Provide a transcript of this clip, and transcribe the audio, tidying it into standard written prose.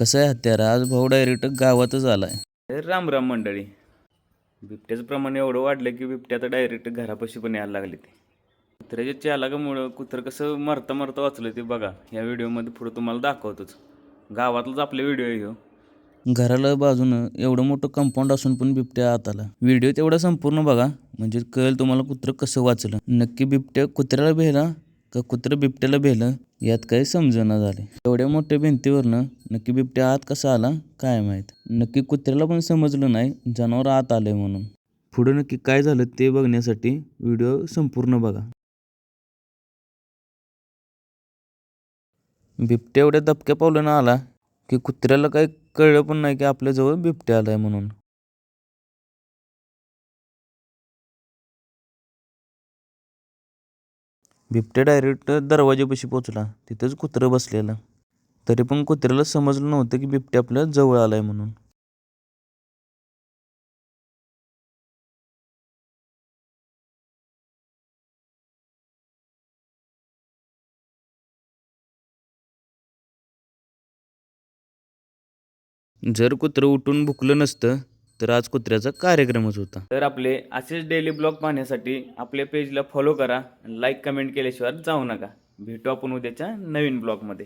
कसं आहे हत्यारा, आज भाऊ डायरेक्ट गावातच आलाय. राम राम मंडळी. बिबट्याचं प्रमाण एवढं वाढलं की बिबट्या आता डायरेक्ट घरापाशी पण यायला लागले ते. कुत्र्याच्या चालाकामुळं कुत्रं कसं मरता मरता वाचलं ते बघा या व्हिडिओमध्ये पुढं तुम्हाला दाखवतोच. गावातलाच आपले व्हिडिओ आहे ह्यो. घराला बाजूनं एवढं मोठं कंपाऊंड असून पण बिबट्या आत आला. व्हिडिओ तेवढा संपूर्ण बघा म्हणजे कळेल तुम्हाला कुत्रं कसं वाचलं. नक्की बिबट्या कुत्र्याला भेला का कुत्रं बिबट्याला भेलं यात काही समजेना झाले. एवढ्या मोठ्या भिंतीवरनं नक्की बिबट्या आत कसा आला काय माहीत. नक्की कुत्र्याला पण समजलं नाही जनावर आत आलंय म्हणून. पुढं नक्की काय झालं ते बघण्यासाठी व्हिडिओ संपूर्ण बघा. बिबट्या एवढ्या दबक्या पावलानं आला की कुत्र्याला काही कळलं पण नाही की आपल्याजवळ बिबट्या आलाय म्हणून. बिबट्या डायरेक्ट दरवाजापाशी पोचला. तिथंच कुत्रं बसलेलं. तरी पण कुत्र्याला समजलं नव्हतं की बिबट्या आपल्या जवळ आलाय म्हणून. जर कुत्रं उठून भुकलं नसतं तर आज कुत्र्याचा कार्यक्रमच होता. तर आपले असेच डेली ब्लॉग पाहण्यासाठी आपल्या पेजला फॉलो करा. लाईक कमेंट केल्याशिवाय जाऊ नका. भेटू आपण उद्याच्या नवीन ब्लॉगमध्ये.